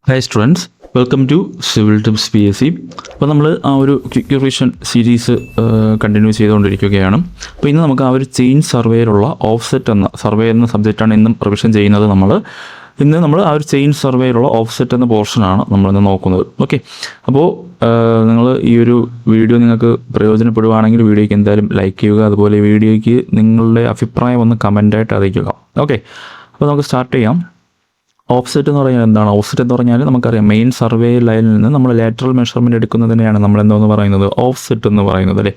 Hi students, welcome to civil tips PSC. അപ്പോൾ നമ്മൾ ആ ഒരു ക്വിക്ക് റിവിഷൻ സീരീസ് കണ്ടിന്യൂ ചെയ്തുകൊണ്ടിരിക്കുകയാണ്. അപ്പോൾ ഇന്ന് നമുക്ക് ആ ഒരു ചെയിൻ സർവേയിലുള്ള ഓഫ്സെറ്റ് എന്ന സർവേ എന്ന സബ്ജക്റ്റാണ് ഇന്നും റിവിഷൻ ചെയ്യുന്നത്. ഇന്ന് നമ്മൾ ആ ഒരു ചെയിൻ സർവേയിലുള്ള ഓഫ്സെറ്റ് എന്ന പോർഷനാണ് നമ്മളിന്ന് നോക്കുന്നത്. ഓക്കെ, അപ്പോൾ നിങ്ങൾ ഈ ഒരു വീഡിയോ നിങ്ങൾക്ക് പ്രയോജനപ്പെടുകയാണെങ്കിൽ വീഡിയോയ്ക്ക് എന്തായാലും ലൈക്ക് ചെയ്യുക. അതുപോലെ വീഡിയോയ്ക്ക് നിങ്ങളുടെ അഭിപ്രായം ഒന്ന് കമൻറ്റായിട്ട് അറിയിക്കുക. ഓക്കെ, അപ്പോൾ നമുക്ക് സ്റ്റാർട്ട് ചെയ്യാം. ഓഫ്സെറ്റ് എന്ന് പറഞ്ഞാൽ എന്താണ്? ഓഫ്സെറ്റ് എന്ന് പറഞ്ഞാൽ നമുക്കറിയാം, മെയിൻ സർവേ ലൈനിൽ നിന്ന് നമ്മൾ ലാറ്ററൽ മെഷർമെൻറ്റ് എടുക്കുന്നതിനെയാണ് നമ്മൾ എന്താണെന്ന് പറയുന്നത്, ഓഫ്സെറ്റ് എന്ന് പറയുന്നത് അല്ലേ.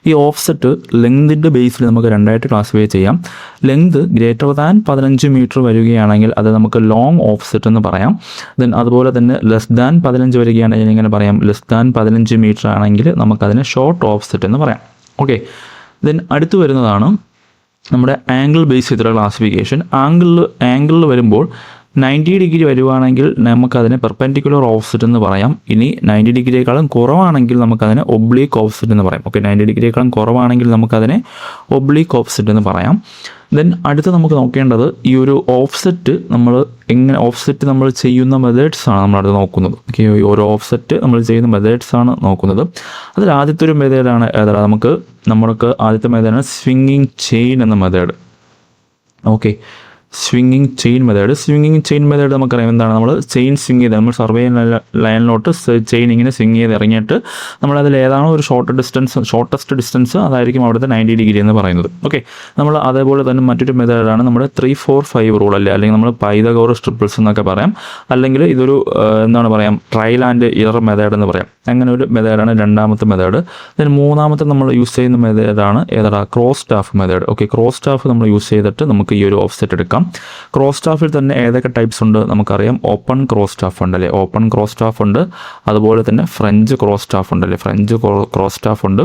ഈ ഓഫ്സെറ്റ് ലെങ്തിൻ്റെ ബേസിൽ നമുക്ക് രണ്ടായിട്ട് ക്ലാസിഫൈ ചെയ്യാം. ലെങ്ത് ഗ്രേറ്റർ ദാൻ 15 മീറ്റർ വരികയാണെങ്കിൽ അത് നമുക്ക് ലോങ് ഓഫ്സെറ്റ് എന്ന് പറയാം. ദെൻ അതുപോലെ തന്നെ ലെസ് ദാൻ 15 വരികയാണെങ്കിൽ എങ്ങനെ പറയാം? ലെസ് ദാൻ 15 മീറ്റർ ആണെങ്കിൽ നമുക്കതിനെ ഷോർട്ട് ഓഫ്സെറ്റ് എന്ന് പറയാം. ഓക്കെ, ദെൻ അടുത്ത് വരുന്നതാണ് നമ്മുടെ ആംഗിൾ ബേസ് ചെയ്തിട്ടുള്ള ക്ലാസിഫിക്കേഷൻ. ആംഗിളിൽ വരുമ്പോൾ 90 ഡിഗ്രി വരുവാണെങ്കിൽ നമുക്കതിനെ പെർപെൻഡിക്കുലർ ഓഫ്സെറ്റ് എന്ന് പറയാം. ഇനി 90 ഡിഗ്രിയേക്കാളും കുറവാണെങ്കിൽ നമുക്കതിനെ ഒബ്ലീക്ക് ഓഫ്സെറ്റ് എന്ന് പറയാം. ഓക്കെ, 90 ഡിഗ്രിയേക്കാളും കുറവാണെങ്കിൽ നമുക്കതിനെ ഒബ്ലീക്ക് ഓഫ്സെറ്റ് എന്ന് പറയാം. ദെൻ അടുത്ത് നമുക്ക് നോക്കേണ്ടത് ഈ ഒരു ഓഫ്സെറ്റ് നമ്മൾ ചെയ്യുന്ന മെത്തേഡ്സാണ് നമ്മളടുത്ത് നോക്കുന്നത്. ഓക്കെ, ഓരോ ഓഫ്സെറ്റ് നമ്മൾ ചെയ്യുന്ന മെത്തേഡ്സാണ് നോക്കുന്നത്. അതിൽ ആദ്യത്തെ ഒരു മെത്തേഡാണ് ഏതാണ്? നമ്മൾക്ക് ആദ്യത്തെ മെത്തേഡാണ് സ്വിങ്ങിങ് ചെയിൻ എന്ന മെത്തേഡ്. ഓക്കെ, സ്വിങ്ങിങ് ചെയിൻ മെത്തേഡ് നമുക്കറിയാം എന്താണ്. നമ്മൾ ചെയിൻ സ്വിങ് ചെയ്ത് നമ്മൾ സർവേ ലൈനിലോട്ട് ചെയിൻ ഇങ്ങനെ സ്വിങ് ചെയ്ത് ഇറങ്ങിയിട്ട് നമ്മളതിൽ ഏതാണോ ഒരു ഷോർട്ടസ്റ്റ് ഡിസ്റ്റൻസ് അതായിരിക്കും അവിടുത്തെ 90 ഡിഗ്രി എന്ന് പറയുന്നത്. ഓക്കെ, നമ്മൾ അതേപോലെ തന്നെ മറ്റൊരു മെത്തേഡാണ് നമ്മുടെ 3-4-5 റൂൾ അല്ലെങ്കിൽ നമ്മൾ പൈതഗോറസ് ട്രിപ്പിൾസ് എന്നൊക്കെ പറയാം. അല്ലെങ്കിൽ ഇതൊരു എന്താണ് പറയാം, ട്രയൽ ആൻഡ് ഇറർ മെത്തേഡ് എന്ന് പറയാം. അങ്ങനെ ഒരു മെത്തേഡാണ് രണ്ടാമത്തെ മെത്തേഡ്. ദെൻ മൂന്നാമത്തെ നമ്മൾ യൂസ് ചെയ്യുന്ന മെത്തേഡാണ് cross staff method. Okay, cross staff നമ്മൾ യൂസ് ചെയ്തിട്ട് നമുക്ക് ഈ ഒരു ഓഫ്സെറ്റ് എടുക്കാം. ക്രോസ് സ്റ്റാഫിൽ തന്നെ ഏതൊക്കെ ടൈപ്സ് ഉണ്ട് നമുക്കറിയാം. ഓപ്പൺ ക്രോസ് സ്റ്റാഫ് ഉണ്ട് അല്ലേ, ഓപ്പൺ ക്രോസ് സ്റ്റാഫ് ഉണ്ട്. അതുപോലെ തന്നെ ഫ്രഞ്ച് ക്രോസ് സ്റ്റാഫ് ഉണ്ട് അല്ലേ, ഫ്രഞ്ച് ക്രോസ് സ്റ്റാഫ് ഉണ്ട്.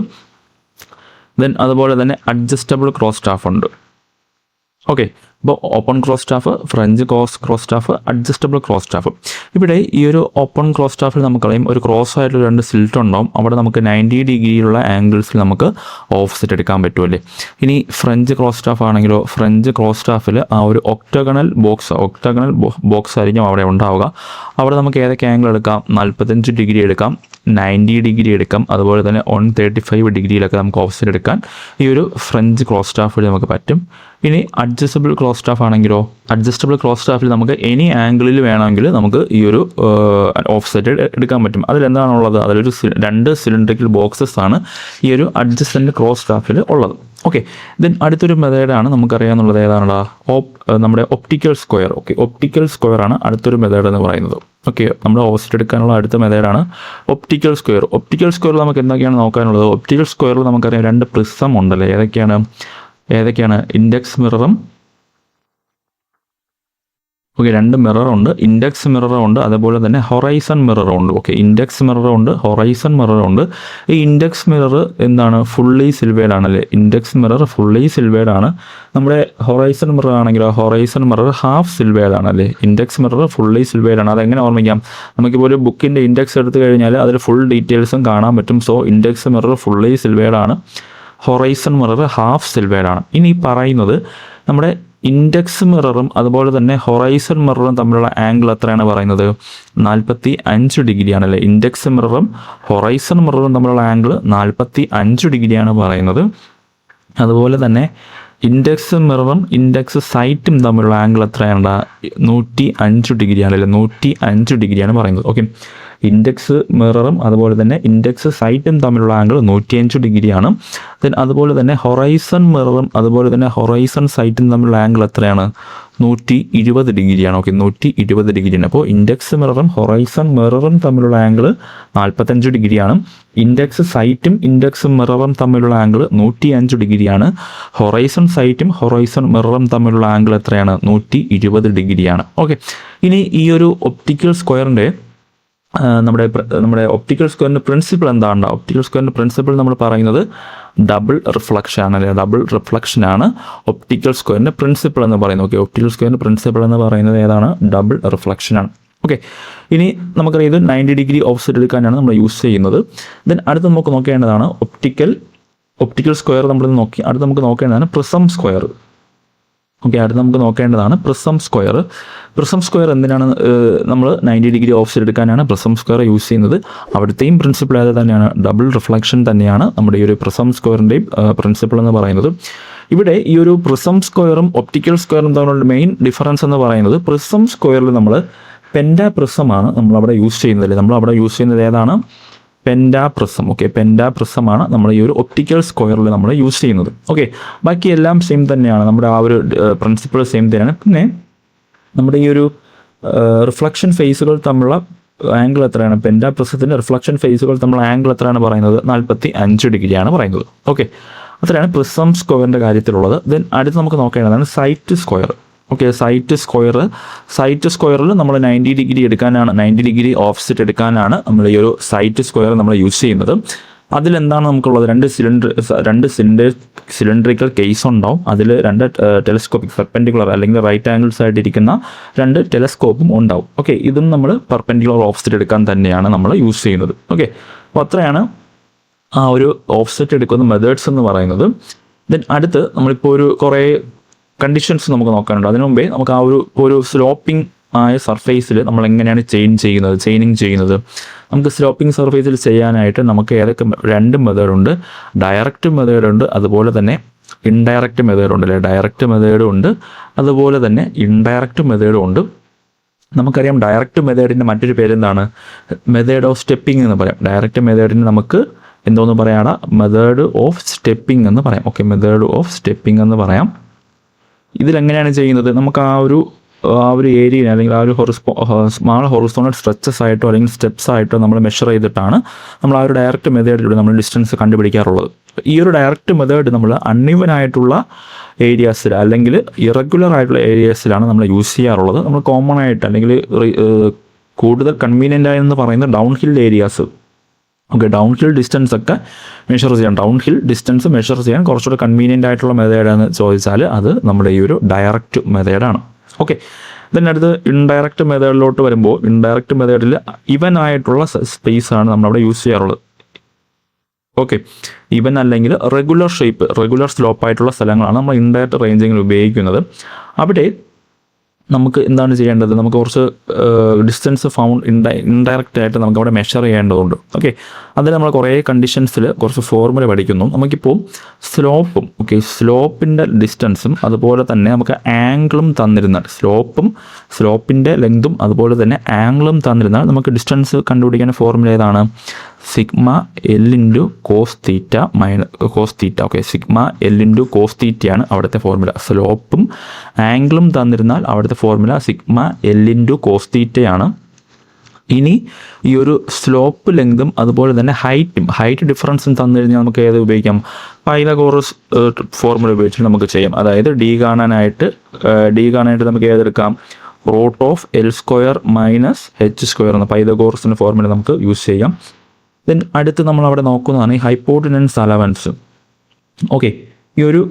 ദെൻ അതുപോലെ തന്നെ അഡ്ജസ്റ്റബിൾ ക്രോസ് സ്റ്റാഫ് ഉണ്ട്. ഓക്കെ, അപ്പോൾ open cross staff, French cross staff, adjustable cross staff. ഇവിടെ ഈ ഒരു ഓപ്പൺ ക്രോസ് സ്റ്റാഫിൽ നമുക്കറിയാം ഒരു ക്രോസ് ആയിട്ടുള്ള 2 സ്ലിറ്റ് ഉണ്ടാവും. അവിടെ നമുക്ക് 90 ഡിഗ്രിയുള്ള ആംഗിൾസിൽ നമുക്ക് ഓഫ്സെറ്റ് എടുക്കാൻ പറ്റുമല്ലേ. ഇനി ഫ്രഞ്ച് ക്രോസ് സ്റ്റാഫ് ആണെങ്കിലോ, ഫ്രഞ്ച് ക്രോസ് സ്റ്റാഫിൽ ആ ഒരു ഒക്ടഗണൽ ബോക്സ് ആയിരിക്കും അവിടെ ഉണ്ടാവുക. അവിടെ നമുക്ക് ഏതൊക്കെ ആംഗിൾ എടുക്കാം? 45 ഡിഗ്രി എടുക്കാം, 90 ഡിഗ്രി എടുക്കാം, അതുപോലെ തന്നെ 135 ഡിഗ്രിയിലൊക്കെ നമുക്ക് ഓഫ്സെറ്റ് എടുക്കാൻ ഈ ഒരു ഫ്രഞ്ച് ക്രോസ് സ്റ്റാഫിൽ നമുക്ക് പറ്റും. ഇനി അഡ്ജസ്റ്റബിൾ ക്രോസ് സ്റ്റാഫ് ആണെങ്കിലോ, അഡ്ജസ്റ്റബിൾ ക്രോസ് സ്റ്റാഫിൽ നമുക്ക് എനി ആംഗിളിൽ വേണമെങ്കിൽ നമുക്ക് ഈ ഒരു ഓഫ്സെറ്റ് എടുക്കാൻ പറ്റും. അതിലെന്താണുള്ളത്? അതിലൊരു 2 സിലിണ്ടറിക്കൽ ബോക്സസ് ആണ് ഈ ഒരു അഡ്ജസ്റ്റൻ്റ് ക്രോസ് സ്റ്റാഫിൽ ഉള്ളത്. ഓക്കെ, ദെൻ അടുത്തൊരു മെത്തേഡാണ് നമുക്കറിയാമെന്നുള്ളത് ഏതാണ്? നമ്മുടെ optical square. Okay, optical square ആണ് അടുത്തൊരു മെത്തേഡ് എന്ന് പറയുന്നത്. ഓക്കെ, നമ്മൾ ഓഫ്സെറ്റ് എടുക്കാനുള്ള അടുത്ത മെത്തേഡാണ് ഒപ്റ്റിക്കൽ സ്ക്വയർ. ഒപ്റ്റിക്കൽ സ്ക്വയറിൽ നമുക്ക് എന്തൊക്കെയാണ് നോക്കാനുള്ളത്? ഒപ്റ്റിക്കൽ സ്ക്വയറിൽ നമുക്കറിയാം 2 പ്രിസം ഉണ്ടല്ലേ. ഏതൊക്കെയാണ്? ഇൻഡെക്സ് മിററും. ഓക്കെ, 2 മിററുണ്ട്. ഇൻഡെക്സ് മിററുണ്ട്, അതുപോലെ തന്നെ ഹൊറൈസൺ മിററുണ്ട്. ഓക്കെ, ഇൻഡെക്സ് മിററുണ്ട്, ഹൊറൈസൺ മിററുണ്ട്. ഈ ഇൻഡെക്സ് മിറർ എന്താണ്? ഫുള്ളി സിൽവേഡ് ആണല്ലേ. ഇൻഡെക്സ് മിറർ ഫുള്ളി സിൽവേഡ് ആണ്. നമ്മുടെ ഹൊറൈസൺ മിറർ ആണെങ്കിലോ, ഹൊറൈസൺ മിറർ ഹാഫ് സിൽവേഡ് ആണല്ലേ. ഇൻഡെക്സ് മിറർ ഫുള്ളി സിൽവേഡ് ആണ്. അതെങ്ങനെ ഓർമ്മിക്കാം? നമുക്കിപ്പോൾ ഒരു ബുക്കിൻ്റെ ഇൻഡെക്സ് എടുത്തു കഴിഞ്ഞാൽ അതിൽ ഫുൾ ഡീറ്റെയിൽസും കാണാൻ പറ്റും. So index mirror fully silvered ആണ്, ഹൊറൈസൺ മിറർ ഹാഫ് സിൽവേഡ് ആണ്. ഇനി പറയുന്നത് നമ്മുടെ ഇൻഡെക്സ് മിററും അതുപോലെ തന്നെ ഹൊറൈസൺ മിററും തമ്മിലുള്ള ആംഗിൾ എത്രയാണ് പറയുന്നത്? 45 ഡിഗ്രിയാണല്ലേ. ഇൻഡെക്സ് മിററും ഹൊറൈസൺ മിററും തമ്മിലുള്ള ആംഗിൾ 45 ഡിഗ്രിയാണ് പറയുന്നത്. അതുപോലെ തന്നെ ഇൻഡെക്സ് മിററും ഇൻഡെക്സ് സൈറ്റും തമ്മിലുള്ള ആംഗിൾ എത്രയാണ്? 105 ഡിഗ്രിയാണല്ലേ. 105 ഡിഗ്രിയാണ് പറയുന്നത്. ഓക്കെ, ഇൻഡെക്സ് മിററും അതുപോലെ തന്നെ ഇൻഡെക്സ് സൈറ്റും തമ്മിലുള്ള ആംഗിൾ 105 ഡിഗ്രിയാണ്. ദെൻ അതുപോലെ തന്നെ ഹൊറൈസൺ മിററും അതുപോലെ തന്നെ ഹൊറൈസൺ സൈറ്റും തമ്മിലുള്ള ആംഗിൾ എത്രയാണ്? 120 ഡിഗ്രിയാണ്. ഓക്കെ, 120 ഡിഗ്രിയാണ്. അപ്പോൾ ഇൻഡെക്സ് മിററും ഹൊറൈസൺ മിററും തമ്മിലുള്ള ആംഗിൾ 45 ഡിഗ്രിയാണ്. ഇൻഡെക്സ് സൈറ്റും ഇൻഡെക്സ് മിററും തമ്മിലുള്ള ആംഗിൾ 105 ഡിഗ്രിയാണ്. ഹൊറൈസൺ സൈറ്റും ഹൊറൈസൺ മിററും തമ്മിലുള്ള ആംഗിൾ എത്രയാണ്? 120 ഡിഗ്രിയാണ്. ഓക്കെ, ഇനി ഈ ഒരു ഒപ്റ്റിക്കൽ സ്ക്വയറിൻ്റെ നമ്മുടെ ഒപ്റ്റിക്കൽ സ്ക്വയറിൻ്റെ പ്രിൻസിപ്പിൾ എന്താണ്? ഒപ്റ്റിക്കൽ സ്ക്വയറിൻ്റെ പ്രിൻസിപ്പിൾ നമ്മൾ പറയുന്നത് ഡബിൾ റിഫ്ലക്ഷൻ ആണ്. ഡബിൾ റിഫ്ലക്ഷനാണ് ഒപ്റ്റിക്കൽ സ്ക്വയറിൻ്റെ പ്രിൻസിപ്പിൾ എന്ന് പറയുന്നത്. ഓക്കെ, ഒപ്റ്റിക്കൽ സ്ക്വയറിൻ്റെ പ്രിൻസിപ്പിൾ എന്ന് പറയുന്നത് ഏതാണ്? ഡബിൾ റിഫ്ലക്ഷനാണ്. ഓക്കെ, ഇനി നമുക്കറിയാം ഇത് 90 ഡിഗ്രി ഓഫ്സെറ്റ് എടുക്കാനാണ് നമ്മൾ യൂസ് ചെയ്യുന്നത്. ദെൻ അടുത്ത് നമുക്ക് നോക്കേണ്ടതാണ് ഒപ്റ്റിക്കൽ സ്ക്വയർ. അടുത്ത് നമുക്ക് നോക്കേണ്ടതാണ് പ്രിസം സ്ക്വയർ. ഓക്കെ, അടുത്ത് നമുക്ക് നോക്കേണ്ടതാണ് പ്രിസം സ്ക്വയർ. പ്രിസം സ്ക്വയർ എന്തിനാണ് നമ്മൾ 90 ഡിഗ്രി ഓഫ്സെറ്റ് എടുക്കാനാണ് പ്രിസം സ്ക്വയർ യൂസ് ചെയ്യുന്നത്. അവിടുത്തെയും പ്രിൻസിപ്പിൾ അത് തന്നെയാണ്, ഡബിൾ റിഫ്ലക്ഷൻ തന്നെയാണ് നമ്മുടെ ഈ ഒരു പ്രിസം സ്ക്വയറിൻ്റെയും പ്രിൻസിപ്പിൾ എന്ന് പറയുന്നത്. ഇവിടെ ഈ ഒരു പ്രിസം സ്ക്വയറും ഒപ്റ്റിക്കൽ സ്ക്വയറും തമ്മിലുള്ള മെയിൻ ഡിഫറൻസ് എന്ന് പറയുന്നത്, പ്രിസം സ്ക്വയറിൽ നമ്മൾ പെൻഡാ പ്രിസമാണ് നമ്മളവിടെ യൂസ് ചെയ്യുന്നത്. നമ്മളവിടെ യൂസ് ചെയ്യുന്നത് ഏതാണ്? Penta prism. ഓക്കെ, പെൻഡാ പ്രിസമാണ് നമ്മൾ ഈ ഒരു ഒപ്റ്റിക്കൽ സ്ക്വയറിൽ നമ്മൾ യൂസ് ചെയ്യുന്നത്. ഓക്കെ, ബാക്കി എല്ലാം സെയിം തന്നെയാണ്, നമ്മുടെ ആ ഒരു പ്രിൻസിപ്പിൾ സെയിം തന്നെയാണ്. പിന്നെ നമ്മുടെ ഈ ഒരു റിഫ്ലക്ഷൻ ഫേസുകൾ തമ്മിലുള്ള ആംഗിൾ എത്രയാണ്? പെൻഡാ പ്രിസത്തിൻ്റെ റിഫ്ലക്ഷൻ ഫേസുകൾ തമ്മിലുള്ള ആംഗിൾ എത്രയാണ് പറയുന്നത്? 45 ഡിഗ്രിയാണ് പറയുന്നത്. ഓക്കെ, അത്രയാണ് പ്രിസം സ്ക്വയറിൻ്റെ കാര്യത്തിലുള്ളത്. ദെൻ അടുത്ത് നമുക്ക് നോക്കേണ്ടതാണ് സൈറ്റ് സ്ക്വയർ. ഓക്കെ, സൈറ്റ് സ്ക്വയറിൽ നമ്മൾ 90 ഡിഗ്രി എടുക്കാനാണ്, 90 ഡിഗ്രി ഓഫ്സെറ്റ് എടുക്കാനാണ് നമ്മൾ ഈ ഒരു സൈറ്റ് സ്ക്വയർ നമ്മൾ യൂസ് ചെയ്യുന്നത്. അതിലെന്താണ് നമുക്കുള്ളത്? രണ്ട് സിലിണ്ടറിക്കൽ കേസ് ഉണ്ടാവും. അതിൽ 2 ടെലസ്കോപ്പിക് പെർപെൻഡിക്കുലർ അല്ലെങ്കിൽ റൈറ്റ് ആംഗിൾസ് ആയിട്ടിരിക്കുന്ന 2 ടെലസ്കോപ്പും ഉണ്ടാവും. ഓക്കെ, ഇതും നമ്മൾ പെർപെൻഡിക്കുലർ ഓഫ്സെറ്റ് എടുക്കാൻ തന്നെയാണ് നമ്മൾ യൂസ് ചെയ്യുന്നത്. ഓക്കെ, അപ്പോൾ അത്രയാണ് ആ ഒരു ഓഫ്സെറ്റ് എടുക്കുന്ന മെത്തേഡ്സ് എന്ന് പറയുന്നത്. ദെൻ അടുത്ത് നമ്മളിപ്പോൾ ഒരു കുറേ കണ്ടീഷൻസ് നമുക്ക് നോക്കാനുണ്ട്. അതിനു മുമ്പേ നമുക്ക് ആ ഒരു സ്ലോപ്പിംഗ് ആയ സർഫേസിൽ നമ്മൾ എങ്ങനെയാണ് ചെയിനിങ് ചെയ്യുന്നത്. നമുക്ക് സ്ലോപ്പിംഗ് സർഫേസിൽ ചെയ്യാനായിട്ട് നമുക്ക് ഏതൊക്കെ 2 മെത്തേഡുണ്ട്. ഡയറക്റ്റ് മെത്തേഡുണ്ട്, അതുപോലെ തന്നെ ഇൻഡയറക്റ്റ് മെത്തേഡുണ്ട് അല്ലേ. ഡയറക്റ്റ് മെത്തേഡും ഉണ്ട്, അതുപോലെ തന്നെ ഇൻഡയറക്റ്റ് മെത്തേഡും ഉണ്ട്. നമുക്കറിയാം ഡയറക്റ്റ് മെത്തേഡിൻ്റെ മറ്റൊരു പേരെന്താണ്? മെത്തേഡ് ഓഫ് സ്റ്റെപ്പിംഗ് എന്ന് പറയാം. ഡയറക്റ്റ് മെത്തേഡിന് നമുക്ക് എന്തോന്ന് പറയാം? മെത്തേഡ് ഓഫ് സ്റ്റെപ്പിംഗ് എന്ന് പറയാം. ഓക്കെ, മെത്തേഡ് ഓഫ് സ്റ്റെപ്പിംഗ് എന്ന് പറയാം. ഇതിലെങ്ങനെയാണ് ചെയ്യുന്നത്? നമുക്ക് ആ ഒരു ഏരിയ അല്ലെങ്കിൽ ആ ഒരു സ്മാൾ ഹൊറിസോണൽ സ്ട്രെച്ചസ് ആയിട്ടോ അല്ലെങ്കിൽ സ്റ്റെപ്സ് ആയിട്ടോ നമ്മൾ മെഷർ ചെയ്തിട്ടാണ് നമ്മൾ ആ ഒരു ഡയറക്റ്റ് മെത്തേഡിലൂടെ നമ്മൾ ഡിസ്റ്റൻസ് കണ്ടുപിടിക്കാറുള്ളത്. ഈ ഒരു ഡയറക്റ്റ് മെത്തേഡ് നമ്മൾ അൺഇവൻ ആയിട്ടുള്ള ഏരിയാസിൽ അല്ലെങ്കിൽ ഇറഗുലർ ആയിട്ടുള്ള ഏരിയാസിലാണ് നമ്മൾ യൂസ് ചെയ്യാറുള്ളത്. നമ്മൾ കോമൺ ആയിട്ട് അല്ലെങ്കിൽ കൂടുതൽ കൺവീനിയൻ്റ് ആയെന്ന് പറയുന്നത് down hill areas. Okay, down hill distance ഒക്കെ മെഷർ ചെയ്യാൻ കുറച്ചുകൂടെ കൺവീനിയൻ്റ് ആയിട്ടുള്ള മെത്തേഡാണെന്ന് ചോദിച്ചാൽ അത് നമ്മുടെ ഈ ഒരു ഡയറക്റ്റ് മെത്തേഡാണ്. ഓക്കെ, then അടുത്ത് ഇൻഡയറക്റ്റ് മെത്തേഡിലോട്ട് വരുമ്പോൾ ഇൻഡയറക്റ്റ് മെത്തേഡിൽ ഇവൻ ആയിട്ടുള്ള സ്പേസ് ആണ് നമ്മളവിടെ യൂസ് ചെയ്യാറുള്ളത്. ഓക്കെ, ഇവൻ അല്ലെങ്കിൽ റെഗുലർ സ്ലോപ്പ് ആയിട്ടുള്ള സ്ഥലങ്ങളാണ് നമ്മൾ ഇൻഡയറക്റ്റ് റേഞ്ചിങ്ങിൽ ഉപയോഗിക്കുന്നത്. അവിടെ നമുക്ക് എന്താണ് ചെയ്യേണ്ടത്? നമുക്ക് കുറച്ച് ഡിസ്റ്റൻസ് ഇൻഡയറക്റ്റ് ആയിട്ട് നമുക്ക് അവിടെ മെഷർ ചെയ്യേണ്ടതുണ്ട്. ഓക്കെ, അതിൽ നമ്മൾ കുറേ കണ്ടീഷൻസിൽ കുറച്ച് ഫോർമുല പഠിക്കുന്നു. നമുക്കിപ്പോൾ സ്ലോപ്പിൻ്റെ ഡിസ്റ്റൻസും അതുപോലെ തന്നെ നമുക്ക് ആംഗിളും തന്നിരുന്നാൽ, സ്ലോപ്പിൻ്റെ ലെങ്തും അതുപോലെ തന്നെ ആംഗിളും തന്നിരുന്നാൽ നമുക്ക് ഡിസ്റ്റൻസ് കണ്ടുപിടിക്കുന്ന ഫോർമുല ഏതാണ്? Sigma L into cos theta cos theta. Okay, sigma L into cos തീറ്റയാണ് അവിടുത്തെ ഫോർമുല. സ്ലോപ്പും ആംഗിളും തന്നിരുന്നാൽ അവിടുത്തെ formula sigma L into cos തീറ്റയാണ്. ഇനി ഈ ഒരു സ്ലോപ്പ് ലെങ്തും അതുപോലെ തന്നെ ഹൈറ്റ് ഡിഫറൻസും തന്നു കഴിഞ്ഞാൽ നമുക്ക് ഏത് ഉപയോഗിക്കാം? പൈതഗോറസ് ഫോർമുല ഉപയോഗിച്ച് നമുക്ക് ചെയ്യാം. അതായത് ഡി കാണാനായിട്ട് നമുക്ക് ഏതെടുക്കാം? Root of L square minus H square എന്ന പൈതഗോറസിൻ്റെ ഫോർമുല നമുക്ക് യൂസ് ചെയ്യാം. ദെൻ അടുത്ത് നമ്മൾ അവിടെ നോക്കുന്നതാണ് ഈ ഹൈപ്പോട്ടിനൻസ് അലവൻസ്. ഓക്കെ, ഈ ഒരു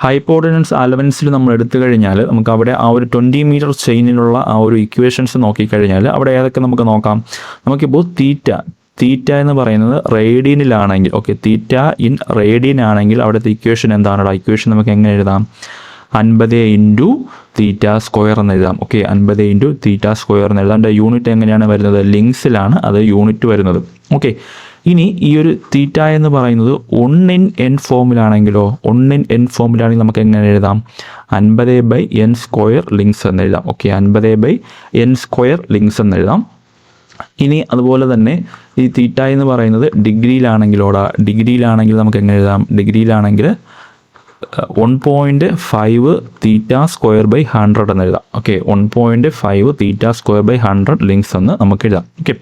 ഹൈപ്പോട്ടിനൻസ് അലവൻസിൽ നമ്മൾ എടുത്തു കഴിഞ്ഞാൽ നമുക്ക് അവിടെ ആ ഒരു 20 മീറ്റർ ചെയിനിലുള്ള ആ ഒരു ഇക്വേഷൻസ് നോക്കിക്കഴിഞ്ഞാൽ അവിടെ ഏതൊക്കെ നമുക്ക് നോക്കാം? നമുക്കിപ്പോൾ തീറ്റ എന്ന് പറയുന്നത് റേഡിയനിലാണെങ്കിൽ, ഓക്കെ, തീറ്റ ഇൻ റേഡിയൻ ആണെങ്കിൽ അവിടുത്തെ ഇക്വേഷൻ എന്താണ്? ഇക്വേഷൻ നമുക്ക് എങ്ങനെ എഴുതാം? 50 ഇൻറ്റു തീറ്റ സ്ക്വയർ എന്ന് എഴുതാം. ഓക്കെ, 50 ഇൻറ്റു തീറ്റ സ്ക്വയർ എന്ന് എഴുതാം. അതിൻ്റെ യൂണിറ്റ് എങ്ങനെയാണ് വരുന്നത്? ലിങ്സിലാണ് അത് യൂണിറ്റ് വരുന്നത്. ഓക്കെ, ഇനി ഈ ഒരു തീറ്റ എന്ന് പറയുന്നത് 1 in n ഫോമിലാണെങ്കിലോ, 1 in n ഫോമിലാണെങ്കിൽ നമുക്ക് എങ്ങനെ എഴുതാം? 50/n സ്ക്വയർ ലിങ്സ് എന്ന് എഴുതാം. ഓക്കെ, 50/n സ്ക്വയർ ലിങ്സ് എന്ന് എഴുതാം. ഇനി അതുപോലെ തന്നെ ഈ തീറ്റ എന്ന് പറയുന്നത് ഡിഗ്രിയിലാണെങ്കിൽ നമുക്ക് എങ്ങനെ എഴുതാം? ഡിഗ്രിയിലാണെങ്കിൽ 1.5 തീറ്റ സ്ക്വയർ ബൈ 100 എന്ന് എഴുതാം. ഓക്കെ, 1.5 തീറ്റ സ്ക്വയർ ബൈ 100 ലിങ്സ് എന്ന് നമുക്ക് എഴുതാം. ഓക്കെ,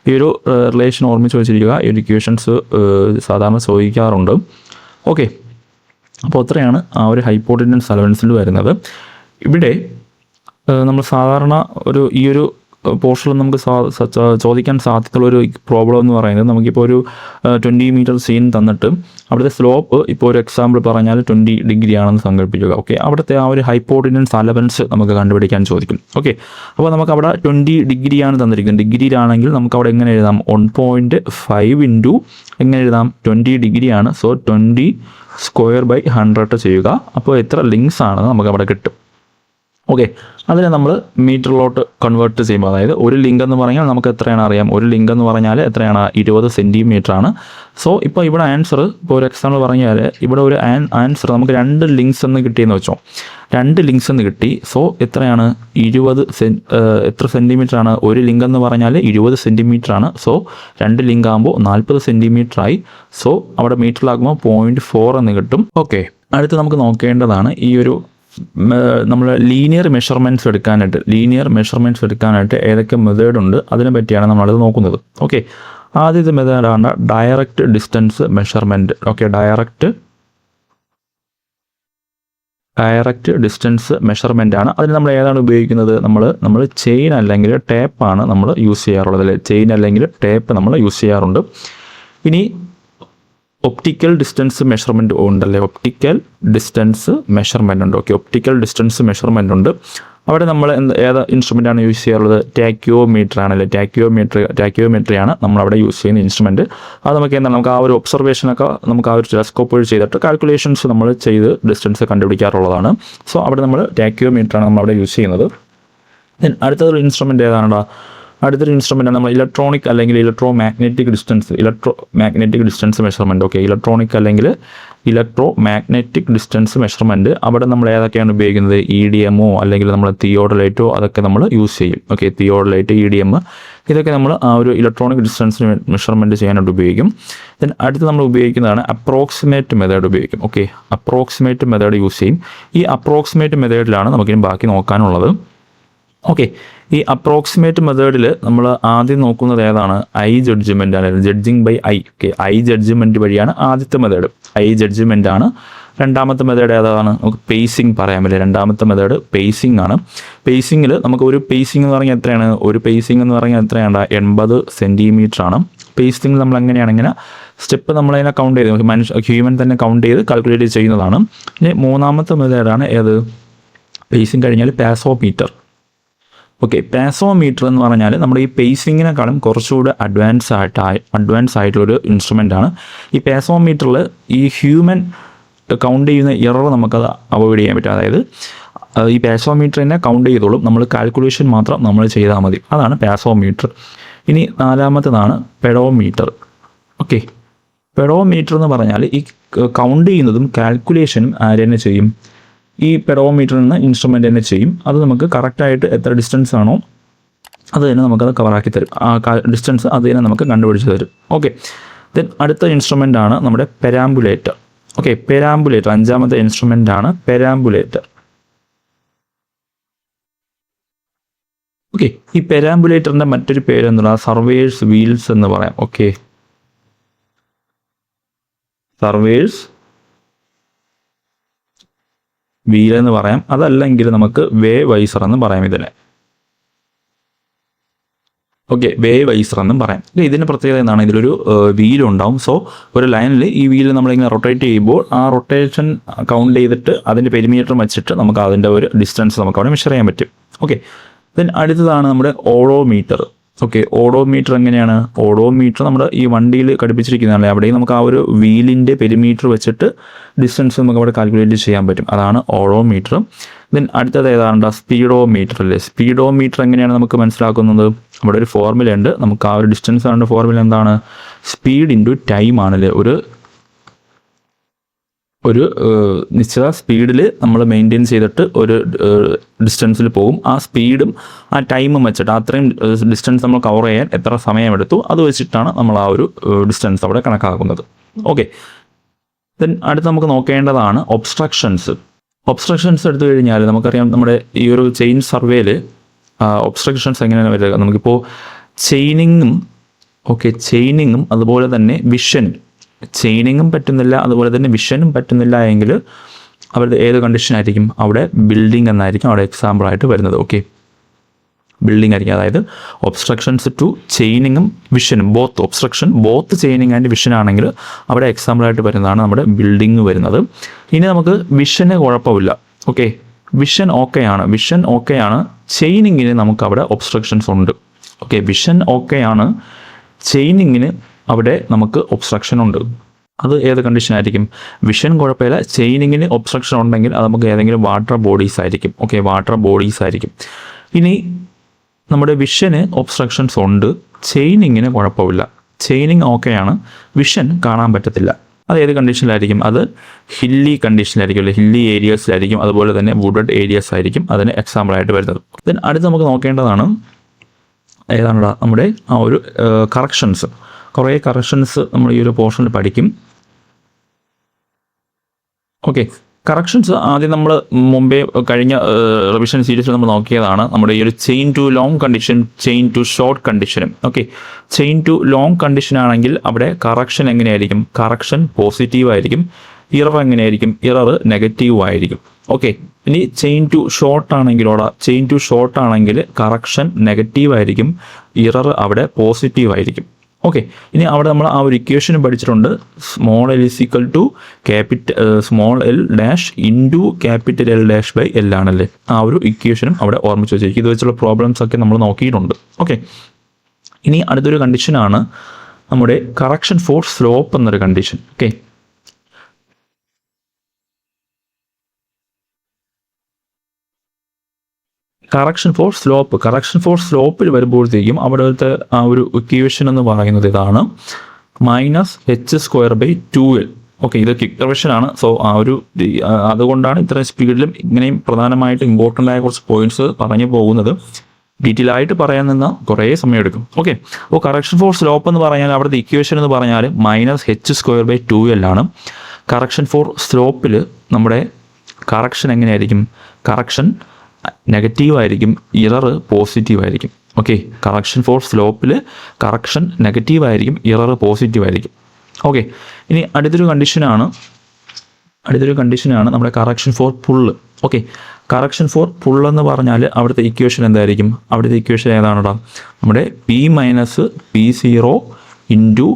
ഈ ഒരു റിലേഷൻ ഓർമ്മിച്ച് വെച്ചിരിക്കുക. ഈ ഒരു ഇക്വേഷൻസ് സാധാരണ ചോദിക്കാറുണ്ട്. ഓക്കെ, അപ്പോൾ അത്രയാണ് ആ ഒരു ഹൈപ്പോട്ടിനൻസ് അലവൻസിൽ വരുന്നത്. ഇവിടെ നമ്മൾ സാധാരണ ഈ ഒരു പോർഷനിൽ നമുക്ക് ചോദിക്കാൻ സാധ്യതയുള്ളൊരു പ്രോബ്ലം എന്ന് പറയുന്നത്, നമുക്കിപ്പോൾ ഒരു 20 മീറ്റർ സീൻ തന്നിട്ട് അവിടുത്തെ സ്ലോപ്പ് ഇപ്പോൾ ഒരു എക്സാമ്പിൾ പറഞ്ഞാൽ 20 ഡിഗ്രി ആണെന്ന് സങ്കല്പിക്കുക. ഓക്കെ, അവിടുത്തെ ആ ഒരു ഹൈപ്പോട്ടിനൻസ് അലവൻസ് നമുക്ക് കണ്ടുപിടിക്കാൻ ചോദിക്കും. ഓക്കെ, അപ്പോൾ നമുക്ക് അവിടെ 20 ഡിഗ്രിയാണ് തന്നിരിക്കുന്നത്. ഡിഗ്രിയിലാണെങ്കിൽ നമുക്ക് അവിടെ എങ്ങനെ എഴുതാം? 1.5 ഇൻറ്റു എങ്ങനെ എഴുതാം? 20 ഡിഗ്രിയാണ്. സോ 20 സ്ക്വയർ ബൈ 100 ചെയ്യുക. അപ്പോൾ എത്ര ലിങ്ക്സ് ആണെന്ന് നമുക്ക് അവിടെ കിട്ടും. ഓക്കെ, അതിനെ നമ്മൾ മീറ്ററിലോട്ട് കൺവേർട്ട് ചെയ്യുമ്പോൾ, അതായത് ഒരു ലിങ്ക് എന്ന് പറഞ്ഞാൽ നമുക്ക് എത്രയാണ് അറിയാം? ഒരു ലിങ്ക് എന്ന് പറഞ്ഞാൽ എത്രയാണ്? 20 സെൻറ്റിമീറ്റർ ആണ്. സോ ഇപ്പോൾ ഇവിടെ ആൻസർ, ഇപ്പോൾ ഒരു എക്സാമ്പിൾ പറഞ്ഞാൽ ഇവിടെ ഒരു ആൻസർ നമുക്ക് 2 ലിങ്ക്സ് എന്ന് കിട്ടിയെന്ന് വെച്ചോ. 2 ലിങ്ക്സ് എന്ന് കിട്ടി. സോ എത്രയാണ്? 20 എത്ര സെൻറ്റിമീറ്റർ ആണ്? ഒരു ലിങ്ക് എന്ന് പറഞ്ഞാൽ 20 സെൻറ്റിമീറ്റർ ആണ്. സോ 2 ലിങ്ക് ആകുമ്പോൾ 40 സെൻറ്റിമീറ്റർ ആയി. സോ അവിടെ മീറ്ററിലാകുമ്പോൾ 0.4 എന്ന് കിട്ടും. ഓക്കെ, അടുത്ത് നമുക്ക് നോക്കേണ്ടതാണ് ഈ ഒരു നമ്മൾ ലീനിയർ മെഷർമെൻറ്റ്സ് എടുക്കാനായിട്ട് ഏതൊക്കെ മെത്തേഡ് ഉണ്ട്, അതിനെ പറ്റിയാണ് നമ്മളത് നോക്കുന്നത്. ഓക്കെ, ആദ്യത്തെ മെത്തേഡാണ് direct distance measurement. Okay, direct distance measurement ആണ്. അതിന് നമ്മൾ ഏതാണ് ഉപയോഗിക്കുന്നത്? നമ്മൾ ചെയിൻ അല്ലെങ്കിൽ ടേപ്പാണ് നമ്മൾ യൂസ് ചെയ്യാറുള്ളത്. അല്ലേ, ചെയിൻ അല്ലെങ്കിൽ ടേപ്പ് നമ്മൾ യൂസ് ചെയ്യാറുണ്ട്. ഇനി ഒപ്റ്റിക്കൽ ഡിസ്റ്റൻസ് മെഷർമെൻറ്റ് ഉണ്ടല്ലേ, ഒപ്റ്റിക്കൽ ഡിസ്റ്റൻസ് മെഷർമെൻറ്റ് ഉണ്ട്. ഓക്കെ, ഒപ്റ്റിക്കൽ ഡിസ്റ്റൻസ് മെഷർമെൻറ്റ് ഉണ്ട്. അവിടെ നമ്മൾ ഏത് ഇൻസ്ട്രുമെൻ്റാണ് യൂസ് ചെയ്യാറുള്ളത്? ടാക്യോമീറ്റർ ആണല്ലേ. ടാക്യോമെട്രിയാണ് നമ്മളവിടെ യൂസ് ചെയ്യുന്ന ഇൻസ്ട്രുമെൻറ്റ്. അത് നമുക്ക് എന്താണ്, നമുക്ക് ആ ഒരു ഒബ്സർവേഷനൊക്കെ നമുക്ക് ആ ഒരു ടെലസ്കോപ്പ് വഴി ചെയ്തിട്ട് കാൽക്കുലേഷൻസ് നമ്മൾ ചെയ്ത് ഡിസ്റ്റൻസ് കണ്ടുപിടിക്കാറുള്ളതാണ്. സോ അവിടെ നമ്മൾ ടാക്യോമീറ്ററാണ് നമ്മളവിടെ യൂസ് ചെയ്യുന്നത്. ദെൻ അടുത്തൊരു ഇൻസ്ട്രുമെൻ്റ് ഏതാണോ? അടുത്തൊരു ഇൻസ്ട്രുമെൻ്റാണ് നമ്മൾ ഇലക്ട്രോണിക് അല്ലെങ്കിൽ electro magnetic distance measurement. Okay, electronic അല്ലെങ്കിൽ ഇലക്ട്രോ മാഗ്നറ്റിക് ഡിസ്റ്റൻസ് മെഷർമെൻറ്റ്. അവിടെ നമ്മൾ ഏതൊക്കെയാണ് ഉപയോഗിക്കുന്നത്? EDM അല്ലെങ്കിൽ നമ്മൾ തിയോഡലൈറ്റോ അതൊക്കെ നമ്മൾ യൂസ് ചെയ്യും. ഓക്കെ, തിയോഡലൈറ്റ്, EDM ഇതൊക്കെ നമ്മൾ ആ ഒരു ഇലക്ട്രോണിക് ഡിസ്റ്റൻസ് മെഷർമെൻറ്റ് ചെയ്യാനായിട്ട് ഉപയോഗിക്കും. ദെൻ അടുത്ത് നമ്മൾ ഉപയോഗിക്കുന്നതാണ് അപ്രോക്സിമേറ്റ് മെത്തേഡ് ഉപയോഗിക്കും. ഓക്കെ, അപ്രോക്സിമേറ്റ് മെത്തേഡ് യൂസ് ചെയ്യും. ഈ അപ്രോക്സിമേറ്റ് മെത്തേഡിലാണ് നമുക്കിനി ബാക്കി നോക്കാനുള്ളത്. ഓക്കെ, ഈ അപ്രോക്സിമേറ്റ് മെത്തേഡിൽ നമ്മൾ ആദ്യം നോക്കുന്നത് ഏതാണ്? ഐ ജഡ്ജ്മെൻ്റ് ആണ്, judging by eye. Okay, eye judgement വഴിയാണ് ആദ്യത്തെ മെത്തേഡ്. ഐ ജഡ്ജ്മെൻ്റ് ആണ്. രണ്ടാമത്തെ മെത്തേഡ് ഏതാണ്? നമുക്ക് പേസിങ് പറയാമല്ലേ. രണ്ടാമത്തെ മെത്തേഡ് പേസിങ് ആണ്. പേസിങ്ങിൽ നമുക്ക് ഒരു പേസിങ് എന്ന് പറഞ്ഞാൽ എത്രയാണ്? ഒരു പേസിങ് എന്ന് പറഞ്ഞാൽ എത്രയാണ്? 80 സെൻറ്റിമീറ്റർ ആണ്. പേസിങ് നമ്മൾ എങ്ങനെയാണെങ്കിൽ സ്റ്റെപ്പ് നമ്മളതിനെ കൗണ്ട് ചെയ്ത് ഹ്യൂമൻ തന്നെ കൗണ്ട് ചെയ്ത് കാൽക്കുലേറ്റ് ചെയ്യുന്നതാണ്. ഇനി മൂന്നാമത്തെ മെത്തേഡാണ് ഏത്? പേസിങ് കഴിഞ്ഞാൽ പാസോമീറ്റർ. ഓക്കെ, പാസോമീറ്റർ എന്ന് പറഞ്ഞാൽ നമ്മുടെ ഈ പേസിങ്ങിനെക്കാളും കുറച്ചുകൂടെ അഡ്വാൻസ് ആയിട്ടുള്ളൊരു ഇൻസ്ട്രുമെൻ്റാണ്. ഈ പാസോമീറ്ററിൽ ഈ ഹ്യൂമൻ കൗണ്ട് ചെയ്യുന്ന എറർ നമുക്കത് അവോയ്ഡ് ചെയ്യാൻ പറ്റും. അതായത് ഈ പാസോമീറ്ററിനെ കൗണ്ട് ചെയ്തോളും, നമ്മൾ കാൽക്കുലേഷൻ മാത്രം നമ്മൾ ചെയ്താൽ മതി. അതാണ് പാസോമീറ്റർ. ഇനി നാലാമത്തേതാണ് പെഡോമീറ്റർ. ഓക്കെ, പെഡോമീറ്റർ എന്ന് പറഞ്ഞാൽ ഈ കൗണ്ട് ചെയ്യുന്നതും കാൽക്കുലേഷനും ആര് തന്നെ ചെയ്യും? ഈ പെഡോമീറ്ററിൽ നിന്ന് ഇൻസ്ട്രുമെൻ്റ് തന്നെ ചെയ്യും. അത് നമുക്ക് കറക്റ്റായിട്ട് എത്ര ഡിസ്റ്റൻസ് ആണോ അത് തന്നെ നമുക്കത് കവറാക്കി തരും. ആ ഡിസ്റ്റൻസ് അത് തന്നെ നമുക്ക് കണ്ടുപിടിച്ച് തരും. ഓക്കെ, ദെൻ അടുത്ത ഇൻസ്ട്രുമെൻ്റ് ആണ് നമ്മുടെ പെരാമ്പുലേറ്റർ. ഓക്കെ, പെരാമ്പുലേറ്റർ അഞ്ചാമത്തെ ഇൻസ്ട്രുമെൻ്റ് ആണ് പെരാമ്പുലേറ്റർ. ഓക്കെ, ഈ പെരാമ്പുലേറ്ററിൻ്റെ മറ്റൊരു പേര് എന്താണ്? സർവേഴ്സ് വീൽസ് എന്ന് പറയാം. ഓക്കെ, സർവേഴ്സ് വീൽ എന്ന് പറയാം. അതല്ലെങ്കിൽ നമുക്ക് വേ വൈസർ എന്ന് പറയാം ഇതിനെ. ഓക്കെ, വേ വൈസർ എന്നും പറയാം. ഇതിൻ്റെ പ്രത്യേകത എന്താണ്? ഇതിലൊരു വീലുണ്ടാവും. സോ ഒരു ലൈനിൽ ഈ വീല് നമ്മളിങ്ങനെ റൊട്ടേറ്റ് ചെയ്യുമ്പോൾ ആ റൊട്ടേഷൻ കൗണ്ട് ചെയ്തിട്ട് അതിൻ്റെ പെരിമീറ്റർ വെച്ചിട്ട് നമുക്ക് അതിൻ്റെ ഒരു ഡിസ്റ്റൻസ് നമുക്ക് അവിടെ മെഷർ ചെയ്യാൻ പറ്റും. ഓക്കെ, ദെൻ അടുത്തതാണ് നമ്മുടെ ഓഡോമീറ്റർ. ഓക്കെ, ഓഡോമീറ്റർ എങ്ങനെയാണ്? ഓഡോമീറ്റർ നമ്മുടെ ഈ വണ്ടിയിൽ ഘടിപ്പിച്ചിരിക്കുന്നതല്ലേ, അവിടെയും നമുക്ക് ആ ഒരു വീലിൻ്റെ പെരിമീറ്റർ വെച്ചിട്ട് ഡിസ്റ്റൻസ് നമുക്ക് അവിടെ കാൽക്കുലേറ്റ് ചെയ്യാൻ പറ്റും. അതാണ് ഓഡോമീറ്റർ. ദെൻ അടുത്തത് ഏതാണ്ട് സ്പീഡോമീറ്റർ അല്ലേ. സ്പീഡോമീറ്റർ എങ്ങനെയാണ് നമുക്ക് മനസ്സിലാക്കുന്നത്? അവിടെ ഒരു ഫോർമുല ഉണ്ട്. നമുക്ക് ആ ഒരു ഡിസ്റ്റൻസ് ആണ് ഫോർമുല എന്താണ്? സ്പീഡ് ഇൻറ്റു ടൈം ആണല്ലേ. ഒരു നിശ്ചിത സ്പീഡിൽ നമ്മൾ മെയിൻറ്റെയിൻ ചെയ്തിട്ട് ഒരു ഡിസ്റ്റൻസിൽ പോകും. ആ സ്പീഡും ആ ടൈമും വെച്ചിട്ട് അത്രയും ഡിസ്റ്റൻസ് നമ്മൾ കവർ ചെയ്യാൻ എത്ര സമയമെടുത്തു അത് വെച്ചിട്ടാണ് നമ്മൾ ആ ഒരു ഡിസ്റ്റൻസ് അവിടെ കണക്കാക്കുന്നത്. ഓക്കെ, ദെൻ അടുത്ത് നമുക്ക് നോക്കേണ്ടതാണ് ഒബ്സ്ട്രക്ഷൻസ്. ഒബ്സ്ട്രക്ഷൻസ് എടുത്തു കഴിഞ്ഞാൽ നമുക്കറിയാം നമ്മുടെ ഈ ഒരു ചെയിൻ സർവേയിൽ ഒബ്സ്ട്രക്ഷൻസ് എങ്ങനെയാണ് വരിക? നമുക്കിപ്പോൾ ചെയിനിങ്ങും അതുപോലെ തന്നെ ചെയിനിങ്ങും പറ്റുന്നില്ല, അതുപോലെ തന്നെ വിഷനും പറ്റുന്നില്ല എങ്കിൽ അവരുടെ ഏത് കണ്ടീഷൻ ആയിരിക്കും? അവിടെ ബിൽഡിംഗ് എന്നായിരിക്കും അവിടെ എക്സാമ്പിളായിട്ട് വരുന്നത്. ഓക്കെ, ബിൽഡിംഗ് ആയിരിക്കും. അതായത് ഒബ്സ്ട്രക്ഷൻസ് ടു ചെയിനിങ്ങും വിഷനും ബോത്ത് ചെയിനിങ് ആൻഡ് വിഷൻ ആണെങ്കിൽ അവിടെ എക്സാമ്പിളായിട്ട് വരുന്നതാണ് നമ്മുടെ ബിൽഡിംഗ് വരുന്നത്. ഇനി നമുക്ക് വിഷന് കുഴപ്പമില്ല. ഓക്കെ, വിഷൻ ഓക്കെയാണ്, ചെയിനിങ്ങിന് നമുക്ക് അവിടെ ഒബ്സ്ട്രക്ഷൻസ് ഉണ്ട്. ഓക്കെ, വിഷൻ ഓക്കെയാണ്, ചെയിനിങ്ങിന് അവിടെ നമുക്ക് ഒബ്സ്ട്രക്ഷൻ ഉണ്ട്. അത് ഏത് കണ്ടീഷനായിരിക്കും? വിഷൻ കുഴപ്പമില്ല, ചെയിനിങ്ങിന് ഒബ്സ്ട്രക്ഷൻ ഉണ്ടെങ്കിൽ അത് നമുക്ക് ഏതെങ്കിലും വാട്ടർ ബോഡീസ് ആയിരിക്കും. ഇനി നമ്മുടെ വിഷന് ഒബ്സ്ട്രക്ഷൻസ് ഉണ്ട്, ചെയിനിങ്ങിന് കുഴപ്പമില്ല, ചെയിനിങ് ഓക്കെയാണ്, വിഷൻ കാണാൻ പറ്റത്തില്ല. അത് ഏത് കണ്ടീഷനിലായിരിക്കും? അത് ഹില്ലി കണ്ടീഷനിലായിരിക്കും, അല്ലെ ഹില്ലി ഏരിയസിലായിരിക്കും. അതുപോലെ തന്നെ വുഡഡ് ഏരിയസ് ആയിരിക്കും അതിന് എക്സാമ്പിളായിട്ട് വരുന്നത്. ദെൻ അടുത്ത് നമുക്ക് നോക്കേണ്ടതാണ് ഏതാണ്ടാ നമ്മുടെ ആ ഒരു കറക്ഷൻസ്. കുറേ കറക്ഷൻസ് നമ്മൾ ഈ ഒരു പോർഷനിൽ പഠിക്കും. ഓക്കെ, കറക്ഷൻസ് ആദ്യം നമ്മൾ മുമ്പേ കഴിഞ്ഞ റിവിഷൻ സീരീസിൽ നമ്മൾ നോക്കിയതാണ്. നമ്മുടെ ഈ ഒരു chain to long condition, chain to short കണ്ടീഷനും. Okay, chain to long condition ആണെങ്കിൽ അവിടെ കറക്ഷൻ എങ്ങനെയായിരിക്കും? കറക്ഷൻ പോസിറ്റീവ് ആയിരിക്കും. ഇറർ എങ്ങനെയായിരിക്കും? ഇറർ നെഗറ്റീവ് ആയിരിക്കും. ഓക്കെ, ഇനി ചെയിൻ ടു ഷോർട്ട് ആണെങ്കിൽ കറക്ഷൻ നെഗറ്റീവ് ആയിരിക്കും, ഇറർ അവിടെ പോസിറ്റീവ് ആയിരിക്കും. ഓക്കെ, ഇനി അവിടെ നമ്മൾ ആ ഒരു ഇക്വേഷൻ പഠിച്ചിട്ടുണ്ട്. Small L is equal to small L dash into capital L dash by L ആണല്ലേ. ആ ഒരു ഇക്വേഷനും അവിടെ ഓർമ്മിച്ച് വെച്ചിരിക്കും. ഇത് വെച്ചുള്ള പ്രോബ്ലംസ് ഒക്കെ നമ്മൾ നോക്കിയിട്ടുണ്ട്. ഓക്കെ, ഇനി അടുത്തൊരു കണ്ടീഷനാണ് നമ്മുടെ കറക്ഷൻ ഫോർ സ്ലോപ്പ് എന്നൊരു കണ്ടീഷൻ. ഓക്കെ, കറക്ഷൻ ഫോർ സ്ലോപ്പിൽ വരുമ്പോഴത്തേക്കും അവിടുത്തെ ആ ഒരു ഇക്വേഷൻ എന്ന് പറയുന്നത് ഇതാണ്, -h²/2l. ഓക്കെ, ഇത് ക്വിക്ക് റിവിഷനാണ്. സോ അതുകൊണ്ടാണ് ഇത്രയും സ്പീഡിലും ഇങ്ങനെയും പ്രധാനമായിട്ട് ഇമ്പോർട്ടൻ്റ് ആയ കുറച്ച് പോയിന്റ്സ് പറഞ്ഞു പോകുന്നത്. ഡീറ്റെയിൽ ആയിട്ട് പറയാൻ നിന്നാൽ കുറേ സമയം എടുക്കും. ഓക്കെ, അപ്പോൾ കറക്ഷൻ ഫോർ സ്ലോപ്പ് എന്ന് പറഞ്ഞാൽ അവിടുത്തെ ഇക്വേഷൻ എന്ന് പറഞ്ഞാൽ -h²/2l ആണ്. കറക്ഷൻ ഫോർ സ്ലോപ്പിൽ നമ്മുടെ കറക്ഷൻ എങ്ങനെയായിരിക്കും? കറക്ഷൻ നെഗറ്റീവ് ആയിരിക്കും, ഇറർ പോസിറ്റീവ് ആയിരിക്കും. ഓക്കെ, കറക്ഷൻ ഫോർ സ്ലോപ്പിൽ കറക്ഷൻ നെഗറ്റീവ് ആയിരിക്കും, ഇറർ പോസിറ്റീവ് ആയിരിക്കും. ഓക്കെ, ഇനി അടുത്തൊരു കണ്ടീഷനാണ് നമ്മുടെ correction for pull. Okay, correction for pull എന്ന് പറഞ്ഞാൽ അവിടുത്തെ ഇക്വേഷൻ എന്തായിരിക്കും? അവിടുത്തെ ഇക്വേഷൻ ഏതാണെടാ? നമ്മുടെ P-P0 ഇൻറ്റു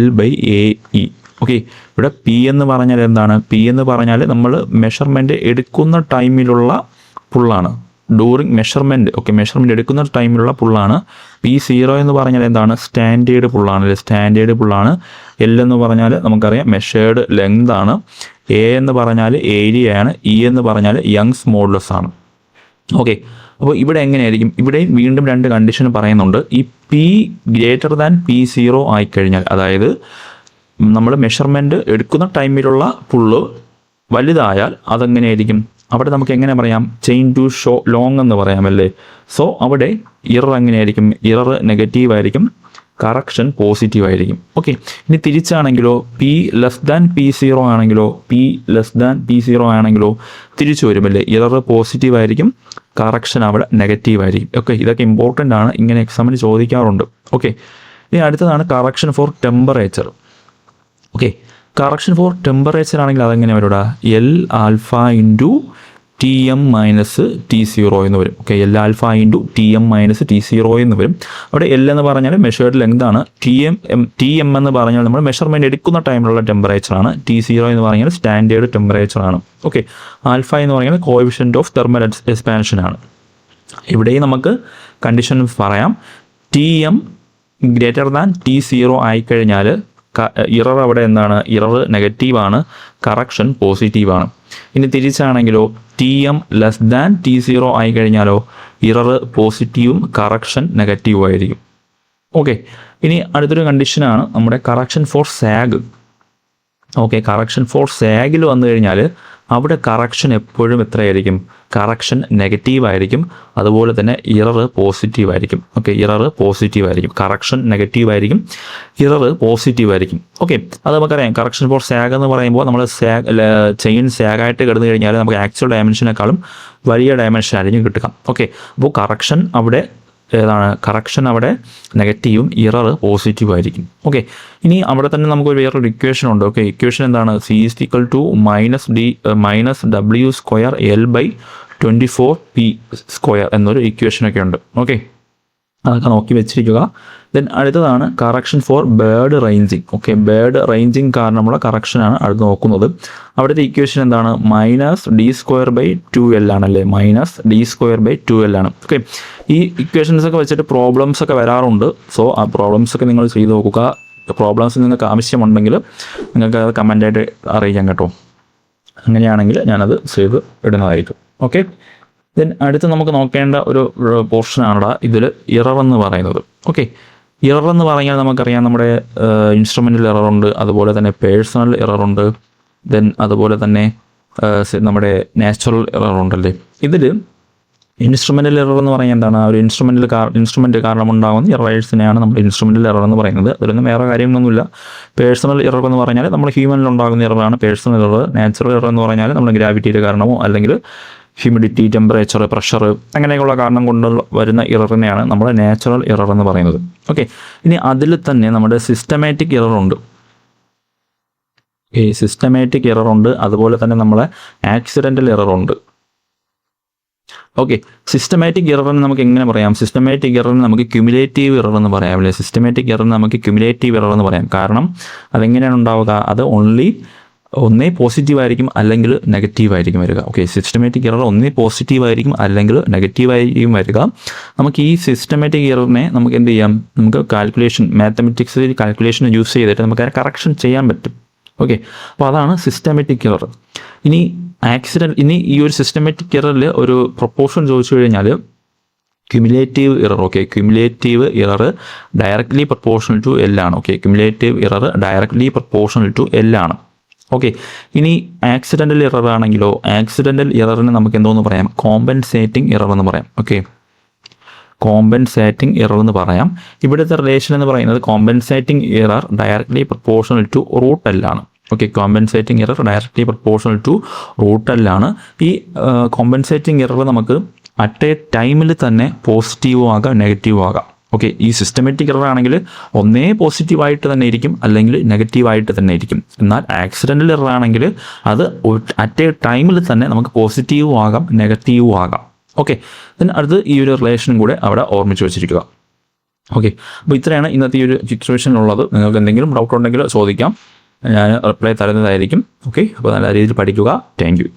L/AE. ഓക്കെ, ഇവിടെ P എന്ന് പറഞ്ഞാൽ എന്താണ്? P എന്ന് പറഞ്ഞാൽ നമ്മൾ മെഷർമെൻറ്റ് എടുക്കുന്ന ടൈമിലുള്ള പുള്ളാണ്. During measurement. ഓക്കെ, മെഷർമെൻറ്റ് എടുക്കുന്ന ടൈമിലുള്ള പുള്ളാണ്. P0 എന്ന് പറഞ്ഞാൽ എന്താണ്? സ്റ്റാൻഡേർഡ് പുള്ളാണ്. L എന്ന് പറഞ്ഞാൽ നമുക്കറിയാം മെഷേർഡ് ലെങ്ത് ആണ്. A എന്ന് പറഞ്ഞാൽ ഏരിയയാണ്. E എന്ന് പറഞ്ഞാൽ യങ്സ് മോഡുലസ് ആണ്. ഓക്കെ, അപ്പോൾ ഇവിടെ എങ്ങനെയായിരിക്കും? ഇവിടെ വീണ്ടും രണ്ട് കണ്ടീഷൻ പറയുന്നുണ്ട്. ഈ P P0 ആയിക്കഴിഞ്ഞാൽ, അതായത് നമ്മൾ മെഷർമെൻറ്റ് എടുക്കുന്ന ടൈമിലുള്ള പുള്ള് വലുതായാൽ അതെങ്ങനെയായിരിക്കും? അവിടെ നമുക്ക് എങ്ങനെ പറയാം? ചെയിൻ ടു ലോങ് എന്ന് പറയാമല്ലേ. സോ അവിടെ ഇറർ എങ്ങനെയായിരിക്കും? ഇറർ നെഗറ്റീവ് ആയിരിക്കും, കറക്ഷൻ പോസിറ്റീവ് ആയിരിക്കും. ഓക്കെ, ഇനി തിരിച്ചാണെങ്കിലോ P<P0 ആണെങ്കിലോ തിരിച്ചു വരുമല്ലേ, ഇറർ പോസിറ്റീവ് ആയിരിക്കും, കറക്ഷൻ അവിടെ നെഗറ്റീവ് ആയിരിക്കും. ഓക്കെ, ഇതൊക്കെ ഇമ്പോർട്ടൻ്റ് ആണ്, ഇങ്ങനെ എക്സാമിന് ചോദിക്കാറുണ്ട്. ഓക്കെ, ഇനി അടുത്തതാണ് correction four temperature. Okay, correction four temperature ആണെങ്കിൽ അതെങ്ങനെ വരൂടാ? L∝ ഇൻറ്റു Tm - T0 എന്ന് വരും. Okay, L∝ into Tm - T0 എന്ന് വരും. അവിടെ L എന്ന് പറഞ്ഞാൽ മെഷേർഡ് ലെങ്ത് ആണ്. Tm എന്ന് പറഞ്ഞാൽ നമ്മൾ മെഷർമെൻറ്റ് എടുക്കുന്ന ടൈമിലുള്ള ടെമ്പറേച്ചറാണ്. T0 എന്ന് പറഞ്ഞാൽ സ്റ്റാൻഡേർഡ് ടെമ്പറേച്ചറാണ്. ഓക്കെ, ആൽഫ എന്ന് പറഞ്ഞാൽ കോഎഫിഷ്യൻറ്റ് ഓഫ് തെർമൽ എക്സ്പാൻഷൻ ആണ്. ഇവിടെയും നമുക്ക് കണ്ടീഷൻ പറയാം. Tm T0 ആയിക്കഴിഞ്ഞാൽ ഇറർ അവിടെ എന്താണ്? ഇറർ നെഗറ്റീവാണ്, കറക്ഷൻ പോസിറ്റീവാണ്. ഇനി തിരിച്ചാണെങ്കിലോ Tm T0 ആയി കഴിഞ്ഞാലോ ഇറർ പോസിറ്റീവും കറക്ഷൻ നെഗറ്റീവും ആയിരിക്കും. ഓക്കെ, ഇനി അടുത്തൊരു കണ്ടീഷനാണ് നമ്മുടെ correction for sag. Okay, correction for സാഗിൽ വന്നു കഴിഞ്ഞാൽ അവിടെ കറക്ഷൻ എപ്പോഴും എത്രയായിരിക്കും? കറക്ഷൻ നെഗറ്റീവ് ആയിരിക്കും, അതുപോലെ തന്നെ ഇറർ പോസിറ്റീവ് ആയിരിക്കും. ഓക്കെ, ഇറർ പോസിറ്റീവ് ആയിരിക്കും, കറക്ഷൻ നെഗറ്റീവ് ആയിരിക്കും, ഇറർ പോസിറ്റീവ് ആയിരിക്കും. ഓക്കെ, അത് നമുക്കറിയാം. കറക്ഷൻ ഫോർ സാഗ് എന്ന് പറയുമ്പോൾ നമ്മൾ ചെയിൻ സാഗായിട്ട് കിടന്നു കഴിഞ്ഞാൽ നമുക്ക് ആക്ച്വൽ ഡയമെൻഷനേക്കാളും വലിയ ഡയമെൻഷൻ ആയിരിക്കും കിട്ടുക. ഓക്കെ, അപ്പോൾ കറക്ഷൻ അവിടെ ഏതാണ്? കറക്ഷൻ അവിടെ /, ഇറർ പോസിറ്റീവ് ആയിരിക്കും. ഓക്കെ, ഇനി അവിടെ തന്നെ നമുക്ക് വേറൊരു ഇക്വേഷൻ ഉണ്ട്. ഓക്കെ, ഇക്വേഷൻ എന്താണ്? C = -W² L/2 24p² എന്നൊരു ഇക്വേഷനൊക്കെ ഉണ്ട്. ഓക്കെ, അതൊക്കെ നോക്കി വെച്ചിരിക്കുക. ദെൻ അടുത്തതാണ് correction four bird ranging. Okay, bird ranging കാരണമുള്ള കറക്ഷനാണ് അടുത്ത് നോക്കുന്നത്. അവിടുത്തെ ഇക്വേഷൻ എന്താണ്? -d²/2l ആണല്ലേ, -d²/2l ആണ്. ഓക്കെ, ഈ ഇക്വേഷൻസ് ഒക്കെ വെച്ചിട്ട് പ്രോബ്ലംസ് ഒക്കെ വരാറുണ്ട്. സോ ആ പ്രോബ്ലംസ് ഒക്കെ നിങ്ങൾ ചെയ്ത് നോക്കുക. പ്രോബ്ലംസ് നിങ്ങൾക്ക് ആവശ്യമുണ്ടെങ്കിൽ നിങ്ങൾക്ക് അത് കമൻ്റായിട്ട് അറിയിക്കാം കേട്ടോ. അങ്ങനെയാണെങ്കിൽ ഞാനത് ചെയ്ത് ഇടുന്നതായിരിക്കും. ഓക്കെ, ദെൻ അടുത്ത് നമുക്ക് നോക്കേണ്ട ഒരു പോർഷനാണ് ഇതിൽ ഇറർ എന്ന് പറയുന്നത്. ഓക്കെ, ഇറർ എന്ന് പറഞ്ഞാൽ നമുക്കറിയാം നമ്മുടെ ഇൻസ്ട്രുമെൻ്റൽ എററുണ്ട്, അതുപോലെ തന്നെ പേഴ്സണൽ എററുണ്ട്, ദെൻ അതുപോലെ തന്നെ നമ്മുടെ നാച്ചുറൽ എററുണ്ടല്ലേ. ഇതിൽ ഇൻസ്ട്രുമെൻ്റൽ എറർ എന്ന് പറയുന്നത് എന്താണ്? ഒരു ഇൻസ്ട്രുമെൻ്റ് കാരണം ഉണ്ടാകുന്ന എറേഴ്സിനെയാണ് നമ്മൾ ഇൻസ്ട്രുമെൻ്റൽ എറർ എന്ന് പറയുന്നത്. അതിലൊന്നും വേറെ കാര്യങ്ങളൊന്നുമില്ല. പേഴ്സണൽ എറർ എന്ന് പറഞ്ഞാൽ നമ്മൾ ഹ്യൂമനിൽ ഉണ്ടാകുന്ന എററാണ് പേഴ്സണൽ എറർ. നാച്ചുറൽ എറർ എന്ന് പറഞ്ഞാൽ നമ്മൾ ഗ്രാവിറ്റിയുടെ കാരണമോ അല്ലെങ്കിൽ ഹ്യൂമിഡിറ്റി, ടെമ്പറേച്ചർ, പ്രഷർ അങ്ങനെയൊക്കെയുള്ള കാരണം കൊണ്ട് വരുന്ന എററിനെയാണ് നമ്മൾ നാച്ചുറൽ എറർ എന്ന് പറയുന്നത്. ഓക്കെ, ഇനി അതിൽ തന്നെ നമ്മുടെ സിസ്റ്റമാറ്റിക് എററുണ്ട്. സിസ്റ്റമാറ്റിക് എററുണ്ട്, അതുപോലെ തന്നെ നമ്മളെ ആക്സിഡൻ്റൽ എററുണ്ട്. ഓക്കെ, സിസ്റ്റമാറ്റിക് എററിന് നമുക്ക് എങ്ങനെ പറയാം? സിസ്റ്റമാറ്റിക് എററിന് നമുക്ക് ക്യുമുലേറ്റീവ് എറർ എന്ന് പറയാം അല്ലേ. സിസ്റ്റമാറ്റിക് എററിന് നമുക്ക് ക്യുമുലേറ്റീവ് എറർ എന്ന് പറയാം. കാരണം അതെങ്ങനെയാണ് ഉണ്ടാവുക? അത് ഒന്നേ പോസിറ്റീവ് ആയിരിക്കും അല്ലെങ്കിൽ നെഗറ്റീവ് ആയിരിക്കും വരിക. ഓക്കെ, സിസ്റ്റമാറ്റിക് എറർ ഒന്നേ പോസിറ്റീവ് ആയിരിക്കും അല്ലെങ്കിൽ നെഗറ്റീവ് ആയിരിക്കും വരിക. നമുക്ക് ഈ സിസ്റ്റമാറ്റിക് എററിനെ നമുക്ക് എന്ത് ചെയ്യാം? നമുക്ക് മാത്തമെറ്റിക്സിൽ കാൽക്കുലേഷൻ യൂസ് ചെയ്തിട്ട് നമുക്ക് അതിനെ കറക്ഷൻ ചെയ്യാൻ പറ്റും. ഓക്കെ, അപ്പോൾ അതാണ് സിസ്റ്റമാറ്റിക് എറർ. ഇനി ഈ ഒരു സിസ്റ്റമാറ്റിക് എററിൽ ഒരു പ്രൊപ്പോർഷൻ ചോദിച്ചു കഴിഞ്ഞാൽ cumulative error. Okay, cumulative error directly proportional to L ആണ്. Okay, cumulative error directly proportional to L ആണ്. ഓക്കെ, ഇനി ആക്സിഡൻ്റൽ എറർ ആണെങ്കിലോ, ആക്സിഡൻ്റൽ എററിന് നമുക്ക് എന്തോന്ന് പറയാം? കോമ്പൻസേറ്റിംഗ് എറർ എന്ന് പറയാം. ഓക്കെ, കോമ്പൻസേറ്റിംഗ് എറർ എന്ന് പറയാം. ഇവിടുത്തെ റിലേഷൻ എന്ന് പറയുന്നത് compensating error directly proportional to √L ആണ്. Okay, compensating error directly proportional to √L ആണ്. ഈ കോമ്പൻസേറ്റിംഗ് എറർ നമുക്ക് അറ്റ് എ ടൈമിൽ തന്നെ പോസിറ്റീവും ആകാം നെഗറ്റീവും ആകാം. ഓക്കെ, ഈ സിസ്റ്റമാറ്റിക് എറർ ആണെങ്കിൽ ഒന്നേ പോസിറ്റീവായിട്ട് തന്നെ ഇരിക്കും അല്ലെങ്കിൽ നെഗറ്റീവായിട്ട് തന്നെ ഇരിക്കും. എന്നാൽ ആക്സിഡൻ്റൽ എറർ ആണെങ്കിൽ അത് അറ്റ് എ ടൈമിൽ തന്നെ നമുക്ക് പോസിറ്റീവും ആകാം നെഗറ്റീവും ആകാം. ഓക്കെ, then അടുത്ത് ഈ ഒരു റിലേഷനും കൂടെ അവിടെ ഓർമ്മിച്ച് വെച്ചിരിക്കുക. ഓക്കെ, അപ്പോൾ ഇത്രയാണ് ഇന്നത്തെ ഈ ഒരു സിറ്റുവേഷനിലുള്ളത്. നിങ്ങൾക്ക് എന്തെങ്കിലും ഡൗട്ട് ഉണ്ടെങ്കിൽ ചോദിക്കാം, ഞാൻ റിപ്ലൈ തരുന്നതായിരിക്കും. ഓക്കെ, അപ്പോൾ നല്ല രീതിയിൽ പഠിക്കുക. Thank you.